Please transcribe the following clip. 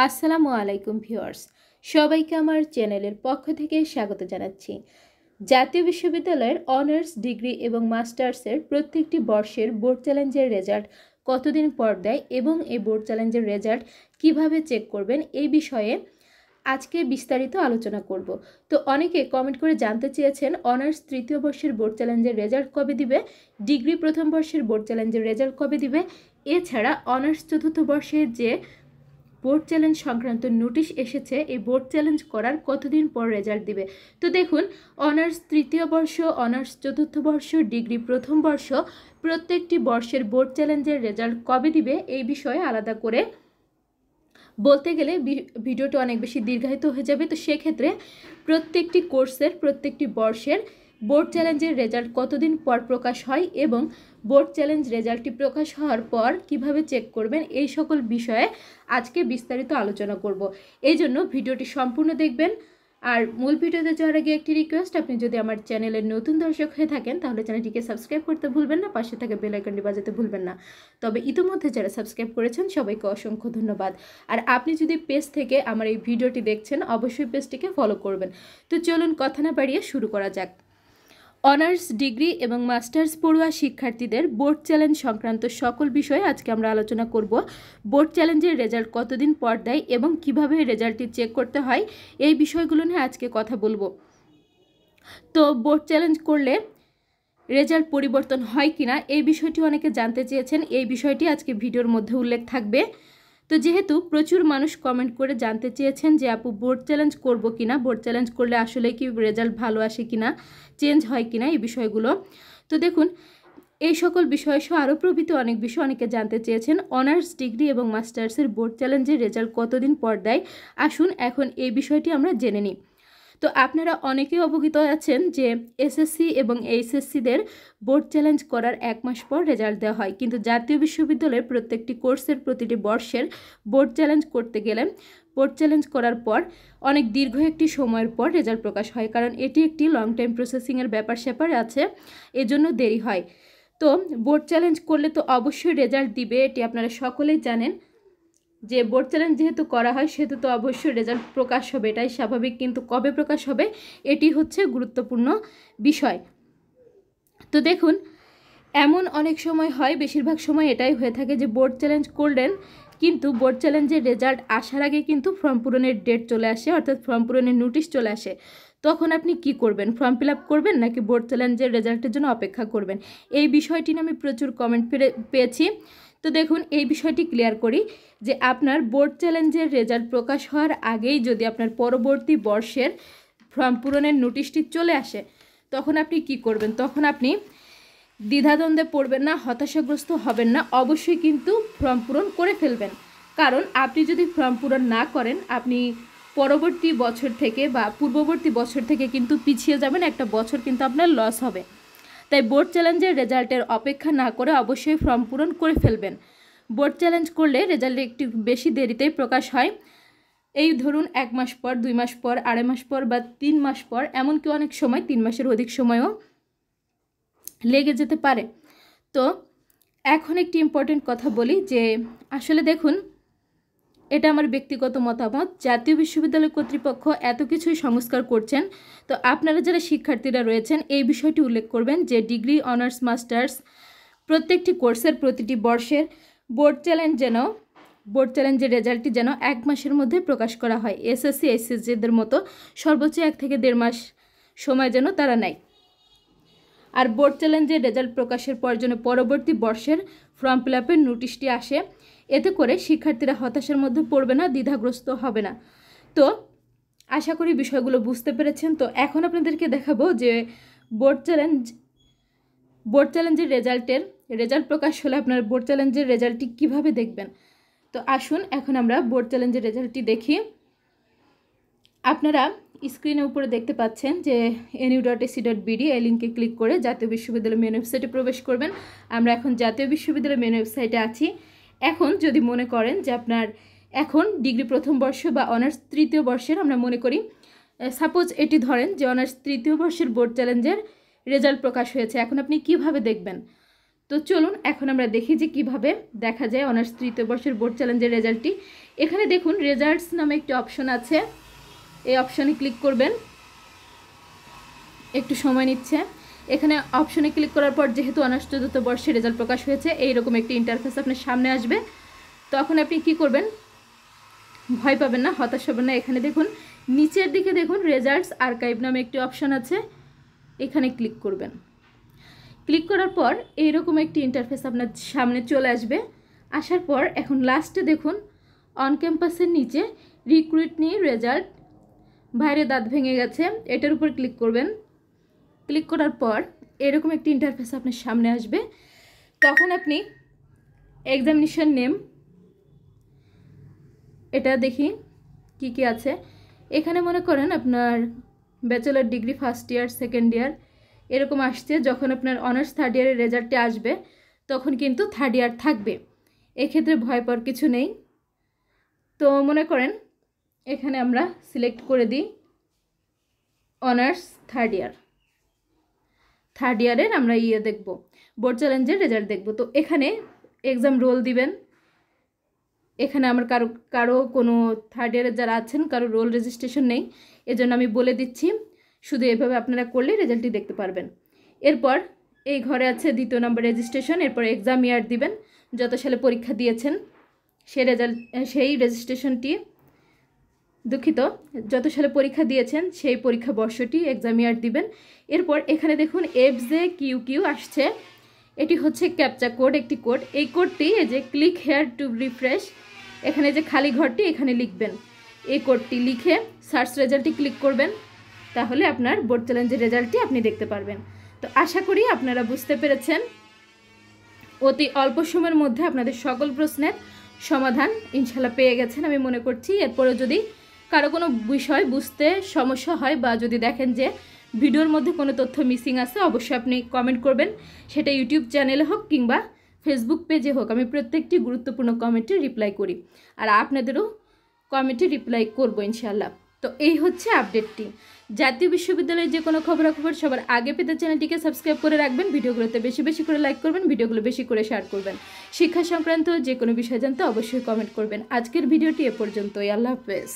আসসালামু আলাইকুম ভিউয়ার্স, সবাইকে আমার চ্যানেলের পক্ষ থেকে স্বাগত জানাচ্ছি। জাতীয় বিশ্ববিদ্যালয়ের অনার্স, ডিগ্রি এবং মাস্টার্সের প্রত্যেকটি বর্ষের বোর্ড চ্যালেঞ্জের রেজাল্ট কতদিন পর দেয় এবং এই বোর্ড চ্যালেঞ্জের রেজাল্ট কিভাবে চেক করবেন এই বিষয়ে আজকে বিস্তারিত আলোচনা করব। তো অনেকে কমেন্ট করে জানতে চেয়েছেন অনার্স তৃতীয় বর্ষের বোর্ড চ্যালেঞ্জের রেজাল্ট কবে দিবে, ডিগ্রি প্রথম বর্ষের বোর্ড চ্যালেঞ্জের রেজাল্ট কবে দিবে, এছাড়া অনার্স চতুর্থ বর্ষে যে বোর্ড চ্যালেঞ্জ সংক্রান্ত নোটিশ এসেছে এই বোর্ড চ্যালেঞ্জ করার কতদিন পর রেজাল্ট দিবে। তো দেখুন, অনার্স তৃতীয় বর্ষ, অনার্স চতুর্থ বর্ষ, ডিগ্রি প্রথম বর্ষ প্রত্যেকটি বর্ষের বোর্ড চ্যালেঞ্জের রেজাল্ট কবে দিবে এই বিষয়ে আলাদা করে বলতে গেলে ভিডিওটা অনেক বেশি দীর্ঘায়িত হয়ে যাবে। তো সেক্ষেত্রে প্রত্যেকটি কোর্সের প্রত্যেকটি বর্ষের বোর্ড চ্যালেঞ্জের রেজাল্ট কতদিন পর প্রকাশ হয় এবং বোর্ড চ্যালেঞ্জ রেজাল্টটি প্রকাশ হওয়ার পর কিভাবে চেক করবেন এই সকল বিষয়ে আজকে বিস্তারিত আলোচনা করব। এই জন্য ভিডিওটি সম্পূর্ণ দেখবেন। আর মূল ভিডিওতে যাওয়ার আগে একটি রিকোয়েস্ট, আপনি যদি আমার চ্যানেলের নতুন দর্শক হয়ে থাকেন তাহলে চ্যানেলটিকে সাবস্ক্রাইব করতে ভুলবেন না, পাশে থাকা বেল আইকনটি বাজাতে ভুলবেন না। তবে ইতিমধ্যে যারা সাবস্ক্রাইব করেছেন সবাইকে অসংখ্য ধন্যবাদ। আর আপনি যদি পেজ থেকে আমার এই ভিডিওটি দেখছেন অবশ্যই পেজটিকে ফলো করবেন। তো চলুন কথা না বাড়িয়ে শুরু করা যাক। অনার্স, ডিগ্রি এবং মাস্টার্স পড়ুয়া শিক্ষার্থীদের বোর্ড চ্যালেঞ্জ সংক্রান্ত সকল বিষয়ে আজকে আমরা আলোচনা করব। বোর্ড চ্যালেঞ্জের রেজাল্ট কতদিন পর দেয় এবং কিভাবে রেজাল্টটি চেক করতে হয় এই বিষয়গুলো নিয়ে আজকে কথা বলবো। তো বোর্ড চ্যালেঞ্জ করলে রেজাল্ট পরিবর্তন হয় কিনা এই বিষয়টি অনেকে জানতে চেয়েছেন, এই বিষয়টি আজকে ভিডিওর মধ্যে উল্লেখ থাকবে। তো যেহেতু প্রচুর মানুষ কমেন্ট করে জানতে চেয়েছেন যে আপু বোর্ড চ্যালেঞ্জ করব কিনা, বোর্ড চ্যালেঞ্জ করলে আসলে কি রেজাল্ট ভালো আসে কিনা, চেঞ্জ হয় কিনা এই বিষয়গুলো। তো দেখুন, এই সকল বিষয় সহ আরও প্রভৃতি অনেক বিষয় অনেকে জানতে চেয়েছেন। অনার্স, ডিগ্রি এবং মাস্টার্সের বোর্ড চ্যালেঞ্জের রেজাল্ট কতদিন পর দেয়, আসুন এখন এই বিষয়টি আমরা জেনে নিই। তো আপনারা অনেকেই অবগত আছেন যে এসএসসি এবং এইচএসসিদের বোর্ড চ্যালেঞ্জ করার 1 মাস পর রেজাল্ট দেওয়া হয়, কিন্তু জাতীয় বিশ্ববিদ্যালয়ের প্রত্যেকটি কোর্সের প্রতিটি বর্ষের বোর্ড চ্যালেঞ্জ করতে গেলে বোর্ড চ্যালেঞ্জ করার পর অনেক দীর্ঘ একটি সময়ের পর রেজাল্ট প্রকাশ হয়, কারণ এটি একটি লং টাইম প্রসেসিংয়ের ব্যাপার স্যাপার আছে, এজন্য দেরি হয়। তো বোর্ড চ্যালেঞ্জ করলে তো অবশ্যই রেজাল্ট দিবে, এটি আপনারা সকলেই জানেন যে বোর্ড চ্যালেঞ্জ যেহেতু করা হয় সেহেতু তো অবশ্যই রেজাল্ট প্রকাশ হবে, এটাই স্বাভাবিক। কিন্তু কবে প্রকাশ হবে এটি হচ্ছে গুরুত্বপূর্ণ বিষয়। তো দেখুন, এমন অনেক সময় হয়, বেশিরভাগ সময় এটাই হয়ে থাকে যে বোর্ড চ্যালেঞ্জ করলেন কিন্তু বোর্ড চ্যালেঞ্জের রেজাল্ট আসার আগে কিন্তু ফর্ম পূরণের ডেট চলে আসে, অর্থাৎ ফর্ম পূরণের নোটিশ চলে আসে। তখন আপনি কি করবেন? ফর্ম ফিল আপ করবেন নাকি বোর্ড চ্যালেঞ্জের রেজাল্টের জন্য অপেক্ষা করবেন? এই বিষয়টি নিয়ে আমি প্রচুর কমেন্ট পেয়েছি। তো দেখুন, এই বিষয়টি ক্লিয়ার করি যে আপনার বোর্ড চ্যালেঞ্জের রেজাল্ট প্রকাশ হওয়ার আগেই যদি আপনার পরবর্তী বর্ষের ফর্ম পূরণের নোটিশটি চলে আসে তখন আপনি কি করবেন? তখন আপনি দ্বিধাদ্বন্দ্বে পড়বেন না, হতাশাগ্রস্ত হবেন না, অবশ্যই কিন্তু ফর্ম পূরণ করে ফেলবেন। কারণ আপনি যদি ফর্ম পূরণ না করেন আপনি পরবর্তী বছর থেকে বা পূর্ববর্তী বছর থেকে কিন্তু পিছিয়ে যাবেন, একটা বছর কিন্তু আপনার লস হবে। তাই বোর্ড চ্যালেঞ্জের রেজাল্টের অপেক্ষা না করে অবশ্যই ফর্ম পূরণ করে ফেলবেন। বোর্ড চ্যালেঞ্জ করলে রেজাল্ট একটু বেশি দেরিতেই প্রকাশ হয়, এই ধরুন 1 মাস পর, 2 মাস পর, 2.5 মাস পর বা 3 মাস পর, এমনকি অনেক সময় 3 মাসের অধিক সময়ও লেগে যেতে পারে। তো এখন একটি ইম্পর্টেন্ট কথা বলি যে আসলে দেখুন, এটা আমার ব্যক্তিগত মতামত, জাতীয় বিশ্ববিদ্যালয় কর্তৃপক্ষ এত কিছুই সংস্কার করছেন। তো আপনারা যারা শিক্ষার্থীরা রয়েছেন এই বিষয়টি উল্লেখ করবেন যে ডিগ্রি, অনার্স, মাস্টার্স প্রত্যেকটি কোর্সের প্রতিটি বর্ষের বোর্ড চ্যালেঞ্জের রেজাল্টটি যেন 1 মাসের মধ্যে প্রকাশ করা হয়। এসএসসি, এইচএসসিদের মতো সর্বোচ্চ 1 থেকে 1.5 মাস সময় যেন তারা নেয়। আর বোর্ড চ্যালেঞ্জের রেজাল্ট প্রকাশের পর যেন পরবর্তী বর্ষের ফর্ম ফিল আপের নোটিশটি আসে, এতে করে শিক্ষার্থীরা হতাশার মধ্যে পড়বে না, দ্বিধাগ্রস্ত হবে না। তো আশা করি বিষয়গুলো বুঝতে পেরেছেন। তো এখন আপনাদেরকে দেখাবো যে বোর্ড চ্যালেঞ্জের রেজাল্ট প্রকাশ হলে আপনার বোর্ড চ্যালেঞ্জের রেজাল্টটি কীভাবে দেখবেন। তো আসুন এখন আমরা বোর্ড চ্যালেঞ্জের রেজাল্টটি দেখি। আপনারা স্ক্রিনের উপরে দেখতে পাচ্ছেন যে nu.ac.bd, এই লিঙ্কে ক্লিক করে জাতীয় বিশ্ববিদ্যালয় মেন ওয়েবসাইটে প্রবেশ করবেন। আমরা এখন জাতীয় বিশ্ববিদ্যালয় মেন ওয়েবসাইটে আছি। এখন যদি মনে করেন যে আপনার এখন ডিগ্রি প্রথম বর্ষ বা অনার্স তৃতীয় বর্ষের, আমরা মনে করি সাপোজ এটি ধরেন যে অনার্স তৃতীয় বর্ষের বোর্ড চ্যালেঞ্জের রেজাল্ট প্রকাশ হয়েছে, এখন আপনি কিভাবে দেখবেন? তো চলুন এখন আমরা দেখি যে কিভাবে দেখা যায় অনার্স তৃতীয় বর্ষের বোর্ড চ্যালেঞ্জের রেজাল্টটি। এখানে দেখুন রেজাল্টস নামে একটি অপশন আছে, এই অপশনে ক্লিক করবেন। একটু সময় নিচ্ছে। এখানে অপশনে ক্লিক করার পর যেহেতু অনার্স চতুর্থ বর্ষের রেজাল্ট প্রকাশ হয়েছে, এইরকম একটি ইন্টারফেস আপনার সামনে আসবে। তখন আপনি কি করবেন, ভয় পাবেন না, হতাশ হবেন না। এখানে দেখুন নিচের দিকে দেখুন রেজাল্টস আর্কাইভ নামে একটি অপশন আছে, এখানে ক্লিক করবেন। ক্লিক করার পর এইরকম একটি ইন্টারফেস আপনার সামনে চলে আসবে। আসার পর এখন লাস্টে দেখুন অন ক্যাম্পাসের নিচে রিক্রুইট নিয়ে রেজাল্ট বাইরে দাঁত ভেঙে গেছে, এটার উপর ক্লিক করবেন। ক্লিক করার পর এরকম একটি ইন্টারফেস আপনার সামনে আসবে। তখন আপনি এক্সামিনেশন নেম, এটা দেখি কি কি আছে। এখানে মনে করেন আপনার bachelor degree first year second year এরকম আসছে। যখন আপনার অনার্স থার্ড ইয়ারের রেজাল্টে আসবে তখন কিন্তু থার্ড ইয়ার থাকবে, এক্ষেত্রে ভয় পাওয়ার কিছু নেই। তো মনে করেন এখানে আমরা সিলেক্ট করে দিই অনার্স থার্ড ইয়ারের আমরা দেখব বোর্ড চ্যালেঞ্জের রেজাল্ট দেখব। তো এখানে এক্সাম রোল দিবেন। এখানে আমার কারো কোনো থার্ড ইয়ারের যারা আছেন কারো রোল রেজিস্ট্রেশন নেই, এজন্য আমি বলে দিচ্ছি। শুধু এভাবে আপনারা করলে রেজাল্টটি দেখতে পারবেন। এরপর এই ঘরে আছে দ্বিতীয় নম্বর রেজিস্ট্রেশন, এরপর এক্সাম ইয়ার দিবেন, যত সালে পরীক্ষা দিয়েছেন সেই রেজিস্ট্রেশনটি, দুঃখিত, যত সালে পরীক্ষা দিয়েছেন সেই পরীক্ষা বর্ষটি এক্সাম ইয়ার দিবেন। এরপর এখানে দেখুন FJQQ আসছে, এটি হচ্ছে ক্যাপচা কোড, একটি কোড। এই কোডটি এই যে ক্লিক হেয়ার টু রিফ্রেশ, এখানে যে খালি ঘরটি এখানে লিখবেন। এই কোডটি লিখে সার্চ রেজাল্টটি ক্লিক করবেন, তাহলে আপনার বোর্ড চ্যালেঞ্জের রেজাল্টটি আপনি দেখতে পারবেন। তো আশা করি আপনারা বুঝতে পেরেছেন। অতি অল্প সময়ের মধ্যে আপনাদের সকল প্রশ্নের সমাধান ইনশাল্লাহ পেয়ে গেছেন আমি মনে করছি। এরপরে যদি কারো কোনো বিষয় বুঝতে সমস্যা হয় বা যদি দেখেন যে ভিডিওর মধ্যে কোনো তথ্য মিসিং আছে, অবশ্যই আপনি কমেন্ট করবেন, সেটা ইউটিউব চ্যানেলে হোক কিংবা ফেসবুক পেজে হোক। আমি প্রত্যেকটি গুরুত্বপূর্ণ কমেন্টে রিপ্লাই করি, আর আপনাদেরও কমেন্টে রিপ্লাই করবো ইনশাল্লাহ। তো এই হচ্ছে আপডেটটি। জাতীয় বিশ্ববিদ্যালয়ের যে কোনো খবরাখবর সবার আগে পেতে চ্যানেলটিকে সাবস্ক্রাইব করে রাখবেন, ভিডিওগুলোতে বেশি বেশি করে লাইক করবেন, ভিডিওগুলো বেশি করে শেয়ার করবেন। শিক্ষা সংক্রান্ত যে কোনো বিষয় জানতে অবশ্যই কমেন্ট করবেন। আজকের ভিডিওটি এ পর্যন্তই। আল্লাহ হাফেজ।